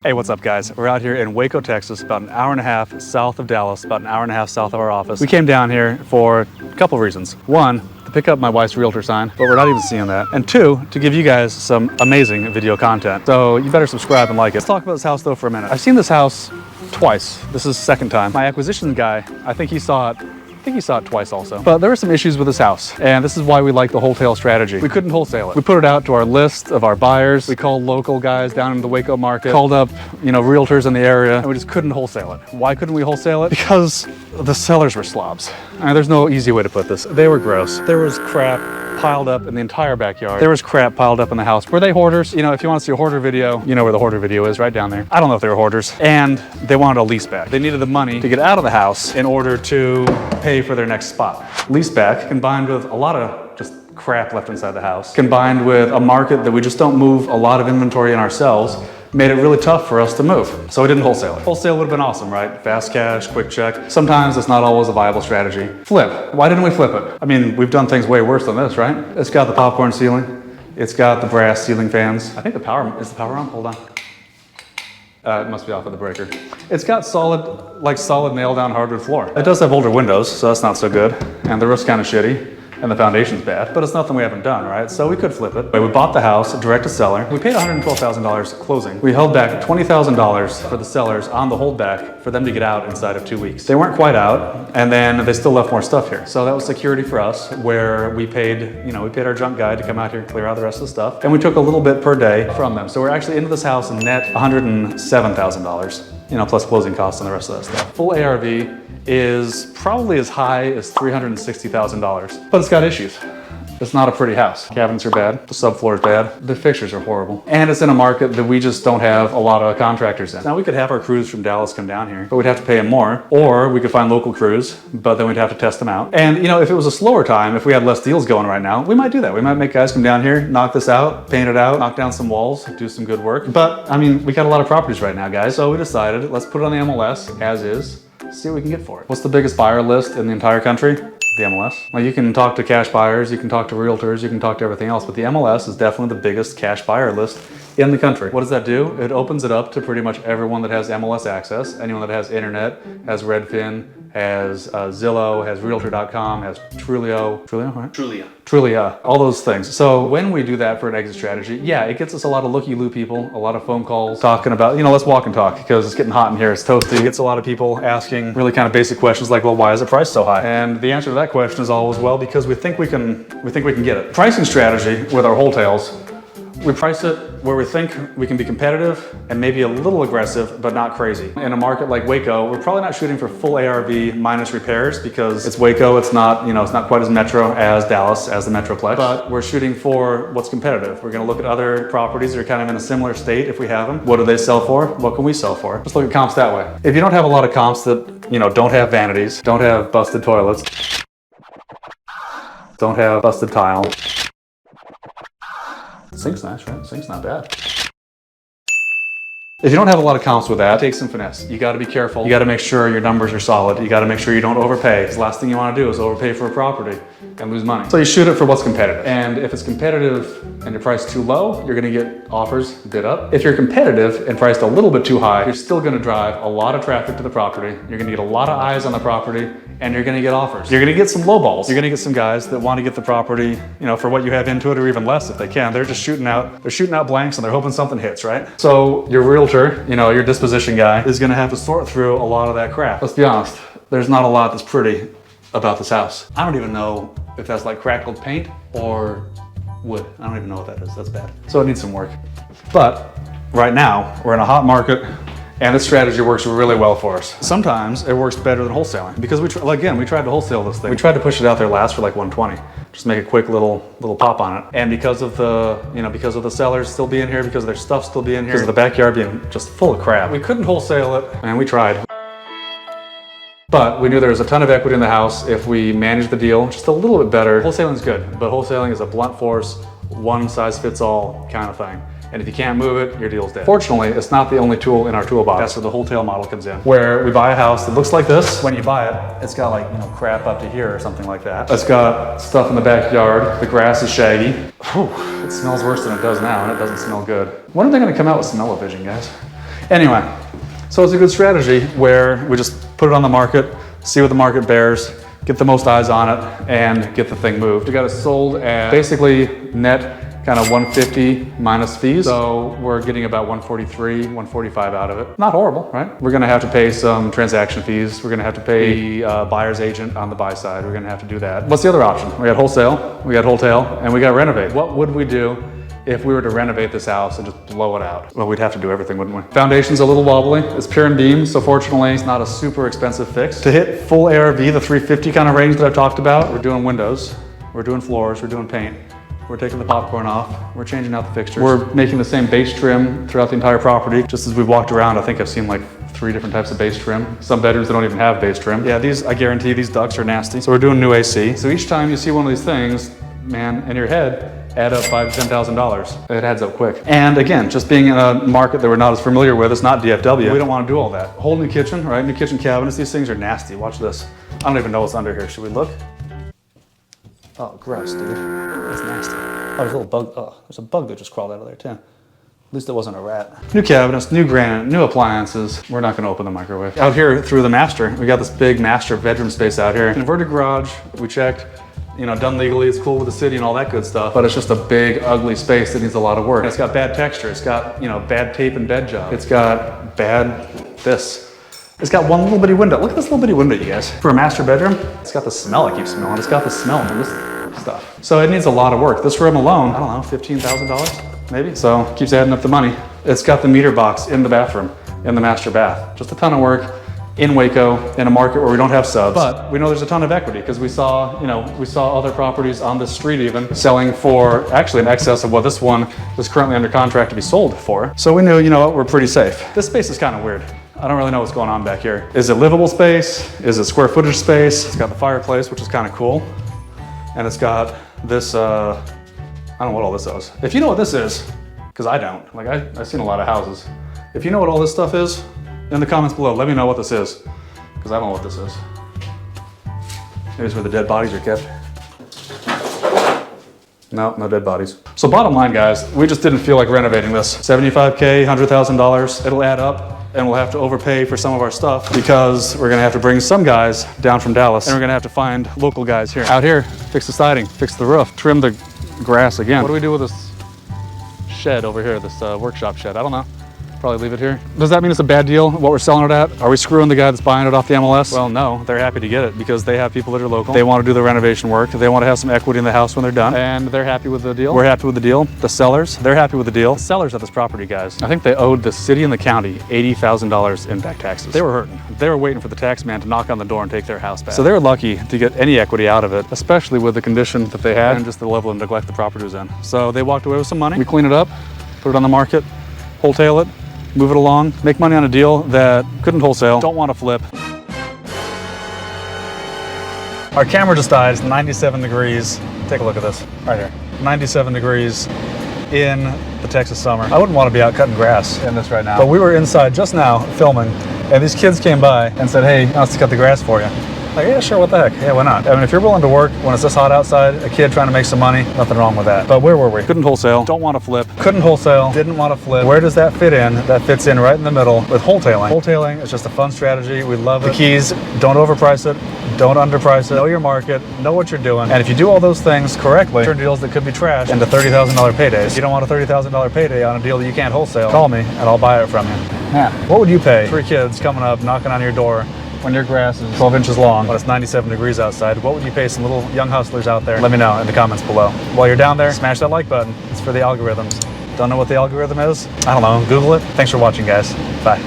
Hey, what's up guys? We're out here in Waco, Texas, about an hour and a half south of Dallas, about an hour and a half south of our office. We came down here for a couple of reasons. One, to pick up my wife's realtor sign, but we're not even seeing that. And two, to give you guys some amazing video content. So you better subscribe and like it. Let's talk about this house though for a minute. I've seen this house twice. This is the second time. My acquisition guy, I think he saw it twice also. But there were some issues with this house, and this is why we like the wholesale strategy. We couldn't wholesale it. We put it out to our list of our buyers. We called local guys down in the Waco market, called up, realtors in the area, and we just couldn't wholesale it. Why couldn't we wholesale it? Because the sellers were slobs. There's no easy way to put this. They were gross. There was crap piled up in the entire backyard. There was crap piled up in the house. Were they hoarders? If you want to see a hoarder video, you know where the hoarder video is, right down there. I don't know if they were hoarders. And they wanted a lease back. They needed the money to get out of the house in order to pay for their next spot. Lease back combined with a lot of just crap left inside the house, combined with a market that we just don't move a lot of inventory in ourselves, made it really tough for us to move. So we didn't wholesale it. Wholesale would have been awesome, right? Fast cash, quick check. Sometimes it's not always a viable strategy. Flip. Why didn't we flip it? We've done things way worse than this, right? It's got the popcorn ceiling. It's got the brass ceiling fans. I think is the power on? Hold on. It must be off of the breaker. It's got solid nail down hardwood floor. It does have older windows, so that's not so good. And the roof's kind of shitty. And the foundation's bad, but it's nothing we haven't done, right? So we could flip it. We bought the house direct to seller. We paid $112,000 closing. We held back $20,000 for the sellers on the holdback for them to get out inside of 2 weeks. They weren't quite out, and then they still left more stuff here. So that was security for us, where we paid our junk guy to come out here and clear out the rest of the stuff. And we took a little bit per day from them. So we're actually into this house net $107,000, plus closing costs and the rest of that stuff. Full ARV is probably as high as $360,000, but it's got issues. It's not a pretty house. Cabinets are bad, the subfloor is bad, the fixtures are horrible, and it's in a market that we just don't have a lot of contractors in. Now we could have our crews from Dallas come down here, but we'd have to pay them more, or we could find local crews, but then we'd have to test them out. And if it was a slower time, if we had less deals going right now, we might do that. We might make guys come down here, knock this out, paint it out, knock down some walls, do some good work. But we got a lot of properties right now, guys, so we decided let's put it on the MLS as is. See what we can get for it. What's the biggest buyer list in the entire country? The MLS. You can talk to cash buyers, you can talk to realtors, you can talk to everything else, but the MLS is definitely the biggest cash buyer list in the country. What does that do? It opens it up to pretty much everyone that has MLS access, anyone that has internet, has Redfin, has Zillow, has Realtor.com, has Trulia, right? Trulia, all those things. So when we do that for an exit strategy, yeah, it gets us a lot of looky-loo people, a lot of phone calls talking about, let's walk and talk because it's getting hot in here, it's toasty. It gets a lot of people asking really kind of basic questions like, well, why is the price so high? And the answer to that question is always, well, because we think we can get it. Pricing strategy with our wholetails, we price it where we think we can be competitive and maybe a little aggressive, but not crazy. In a market like Waco, we're probably not shooting for full ARV minus repairs because it's Waco, it's not, it's not quite as metro as Dallas, as the Metroplex, but we're shooting for what's competitive. We're gonna look at other properties that are kind of in a similar state if we have them. What do they sell for? What can we sell for? Let's look at comps that way. If you don't have a lot of comps that, don't have vanities, don't have busted toilets, don't have busted tile, sink's nice, right? Sink's not bad. If you don't have a lot of comps with that, take some finesse. You gotta be careful. You gotta make sure your numbers are solid. You gotta make sure you don't overpay. The last thing you wanna do is overpay for a property and lose money. So you shoot it for what's competitive. And if it's competitive and your price too low, you're gonna get offers bid up. If you're competitive and priced a little bit too high, you're still gonna drive a lot of traffic to the property. You're gonna get a lot of eyes on the property and you're gonna get offers. You're gonna get some low balls. You're gonna get some guys that wanna get the property, for what you have into it or even less if they can. They're just shooting out blanks and they're hoping something hits, right? So your realtor, your disposition guy is gonna have to sort through a lot of that crap. Let's be honest, there's not a lot that's pretty about this house. I don't even know if that's like crackled paint or wood. I don't even know what that is, that's bad. So it needs some work. But right now, we're in a hot market and this strategy works really well for us. Sometimes it works better than wholesaling because we tried to wholesale this thing. We tried to push it out there last for like 120. Just make a quick little pop on it. And because of the sellers still being here, because of their stuff still being here, because of the backyard being just full of crap, we couldn't wholesale it, and we tried. But we knew there was a ton of equity in the house if we managed the deal just a little bit better. Wholesaling's good, but wholesaling is a blunt force, one size fits all kind of thing. And if you can't move it, your deal's dead. Fortunately, it's not the only tool in our toolbox. That's where the Wholetail model comes in, where we buy a house that looks like this. When you buy it, it's got crap up to here or something like that. It's got stuff in the backyard. The grass is shaggy. Whew, it smells worse than it does now, and it doesn't smell good. When are they gonna come out with smell-o-vision, guys? Anyway, so it's a good strategy where we just put it on the market, see what the market bears, get the most eyes on it, and get the thing moved. We got it sold at basically net kind of 150 minus fees. So we're getting about 143, 145 out of it. Not horrible, right? We're gonna have to pay some transaction fees. We're gonna have to pay the buyer's agent on the buy side. We're gonna have to do that. What's the other option? We got wholesale, we got wholetail, and we got renovate. What would we do if we were to renovate this house and just blow it out? Well, we'd have to do everything, wouldn't we? Foundation's a little wobbly. It's pier and beam, so fortunately, it's not a super expensive fix. To hit full ARV, the 350 kind of range that I've talked about, we're doing windows, we're doing floors, we're doing paint. We're taking the popcorn off. We're changing out the fixtures. We're making the same base trim throughout the entire property. Just as we've walked around, I think I've seen like 3 different types of base trim. Some bedrooms that don't even have base trim. Yeah, these, I guarantee these ducts are nasty. So we're doing new AC. So each time you see one of these things, man, in your head, add up $5,000 to $10,000. It adds up quick. And again, just being in a market that we're not as familiar with, it's not DFW. We don't want to do all that. Whole new kitchen, right? New kitchen cabinets. These things are nasty. Watch this. I don't even know what's under here. Should we look? Oh, gross, dude. That's nasty. Oh, there's a little bug. Oh, there's a bug that just crawled out of there, too. At least it wasn't a rat. New cabinets, new granite, new appliances. We're not gonna open the microwave. Out here through the master, we got this big master bedroom space out here. Converted garage, we checked. You know, done legally, it's cool with the city and all that good stuff, but it's just a big, ugly space that needs a lot of work. It's got bad texture. It's got, you know, bad tape and bed job. It's got bad this. It's got one little bitty window. Look at this little bitty window, you guys. For a master bedroom, it's got the smell I keep smelling. It's got the smell of this stuff. So it needs a lot of work. This room alone, I don't know, $15,000 maybe? So it keeps adding up the money. It's got the meter box in the bathroom, in the master bath. Just a ton of work in Waco, in a market where we don't have subs. But we know there's a ton of equity because we saw, you know, we saw other properties on this street even selling for actually in excess of what this one is currently under contract to be sold for. So we knew, you know what, we're pretty safe. This space is kind of weird. I don't really know what's going on back here. Is it livable space? Is it square footage space? It's got the fireplace, which is kind of cool. And it's got this, I don't know what all this is. If you know what this is, because I don't, like I've seen a lot of houses. If you know what all this stuff is, in the comments below, let me know what this is, because I don't know what this is. Maybe it's where the dead bodies are kept. No, no dead bodies. So bottom line, guys, we just didn't feel like renovating this. $75K, $100,000, it'll add up. And we'll have to overpay for some of our stuff because we're gonna have to bring some guys down from Dallas and we're gonna have to find local guys here. Out here, fix the siding, fix the roof, trim the grass again. What do we do with this shed over here, this workshop shed? I don't know. Probably leave it here. Does that mean it's a bad deal, what we're selling it at? Are we screwing the guy that's buying it off the MLS? Well, no, they're happy to get it because they have people that are local. They want to do the renovation work. They want to have some equity in the house when they're done. And they're happy with the deal. We're happy with the deal. The sellers, they're happy with the deal. The sellers of this property, guys, I think they owed the city and the county $80,000 in back taxes. They were hurting. They were waiting for the tax man to knock on the door and take their house back. So they were lucky to get any equity out of it, especially with the condition that they had and just the level of neglect the property was in. So they walked away with some money. We clean it up, put it on the market, wholetail it, move it along, make money on a deal that couldn't wholesale, don't want to flip. Our camera just died, it's 97 degrees. Take a look at this, right here. 97 degrees in the Texas summer. I wouldn't want to be out cutting grass in this right now. But we were inside just now filming, and these kids came by and said, hey, I want to cut the grass for you. Like, yeah, sure, what the heck? Yeah, why not? I mean, if you're willing to work when it's this hot outside, a kid trying to make some money, nothing wrong with that. But where were we? Couldn't wholesale, don't want to flip. Couldn't wholesale, didn't want to flip. Where does that fit in? That fits in right in the middle with wholetailing. Wholetailing is just a fun strategy. We love it. The keys, don't overprice it, don't underprice it, know your market, know what you're doing. And if you do all those things correctly, turn deals that could be trash into $30,000 paydays. If you don't want a $30,000 payday on a deal that you can't wholesale, call me and I'll buy it from you. Yeah. What would you pay? 3 kids coming up, knocking on your door, when your grass is 12 inches long, when it's 97 degrees outside, what would you pay some little young hustlers out there? Let me know in the comments below. While you're down there, smash that like button. It's for the algorithms. Don't know what the algorithm is? I don't know, Google it. Thanks for watching, guys. Bye.